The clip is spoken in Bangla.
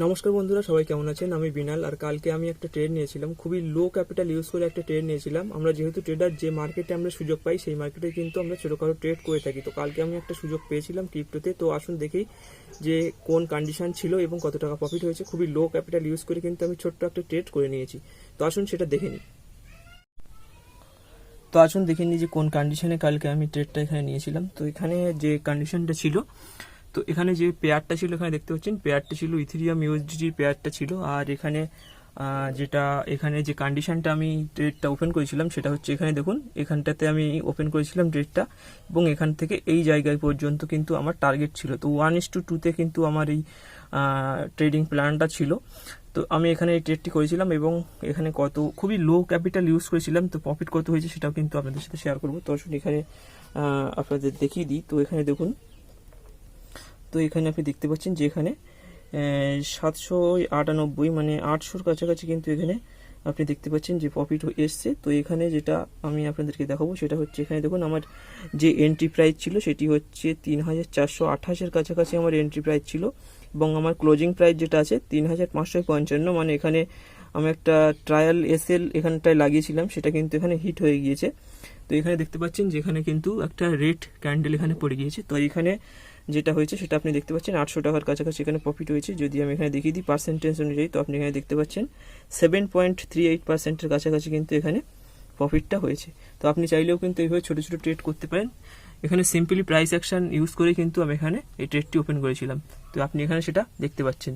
নমস্কার বন্ধুরা, সবাই কেমন আছেন? আমি বিনাল। আর কালকে আমি একটা ট্রেড নিয়েছিলাম, খুবই লো ক্যাপিটাল ইউজ করে একটা ট্রেড নিয়েছিলাম। আমরা যেহেতু ট্রেডার, যে মার্কেটে আমরা সুযোগ পাই সেই মার্কেটে কিন্তু আমরা ছোটোখাটো ট্রেড করে থাকি। তো কালকে আমি একটা সুযোগ পেয়েছিলাম ক্রিপ্টোতে। তো আসুন দেখি যে কোন কন্ডিশন ছিল এবং কত টাকা প্রফিট হয়েছে। খুবই লো ক্যাপিটাল ইউজ করে কিন্তু আমি ছোট্ট একটা ট্রেড করে নিয়েছি। তো আসুন সেটা দেখে নিই। তো আসুন দেখে নিই যে কোন কন্ডিশনে কালকে আমি ট্রেডটা এখানে নিয়েছিলাম। তো এখানে যে কন্ডিশনটা ছিল, তো এখানে যে পেয়ারটা ছিল, এখানে দেখতে পাচ্ছেন পেয়ারটা ছিল ইথেরিয়াম ইউএসডিটির পেয়ারটা ছিল। আর এখানে যেটা এখানে যে কন্ডিশনটা আমি ট্রেডটা ওপেন করেছিলাম সেটা হচ্ছে, এখানে দেখুন এখানটাতে আমি ওপেন করেছিলাম ট্রেডটা, এবং এখান থেকে এই জায়গায় পর্যন্ত কিন্তু আমার টার্গেট ছিল। তো 1:2 কিন্তু আমার এই ট্রেডিং প্ল্যানটা ছিল। তো আমি এখানে এই ট্রেডটি করেছিলাম এবং এখানে খুবই লো ক্যাপিটাল ইউজ করেছিলাম। তো প্রফিট কত হয়েছে সেটাও কিন্তু আপনাদের সাথে শেয়ার করবো। তো আসুন এখানে আপনাদের দেখিয়ে দিই। তো এখানে দেখুন, তো এখানে আপনি দেখতে পাচ্ছেন যে এখানে 798 মানে 800-র কাছাকাছি কিন্তু এখানে আপনি দেখতে পাচ্ছেন যে প্রফিট এসছে। তো এখানে যেটা আমি আপনাদেরকে দেখাবো সেটা হচ্ছে, এখানে দেখুন আমার যে এন্ট্রি প্রাইস ছিল সেটি হচ্ছে 3428-এর কাছাকাছি আমার এন্ট্রি প্রাইস ছিল, এবং আমার ক্লোজিং প্রাইস যেটা আছে 3555। মানে এখানে আমি একটা ট্রায়াল এসএল এখানটায় লাগিয়েছিলাম, সেটা কিন্তু এখানে হিট হয়ে গিয়েছে। তো এখানে দেখতে পাচ্ছেন যে এখানে কিন্তু একটা রেড ক্যান্ডেল এখানে পড়ে গিয়েছে। তো এখানে যেটা হয়েছে সেটা আপনি দেখতে পাচ্ছেন 800 টাকার কাছাকাছি এখানে প্রফিট হয়েছে। যদি আমি এখানে দেখিয়ে দিই পার্সেন্টেজ অনুযায়ী, তো আপনি এখানে দেখতে পাচ্ছেন 7.38%-এর কাছাকাছি কিন্তু এখানে প্রফিটটা হয়েছে। তো আপনি চাইলেও কিন্তু এইভাবে ছোটো ছোটো ট্রেড করতে পারেন। এখানে সিম্পলি প্রাইস অ্যাকশন ইউজ করে কিন্তু আমি এখানে এই ট্রেডটি ওপেন করেছিলাম। তো আপনি এখানে সেটা দেখতে পাচ্ছেন।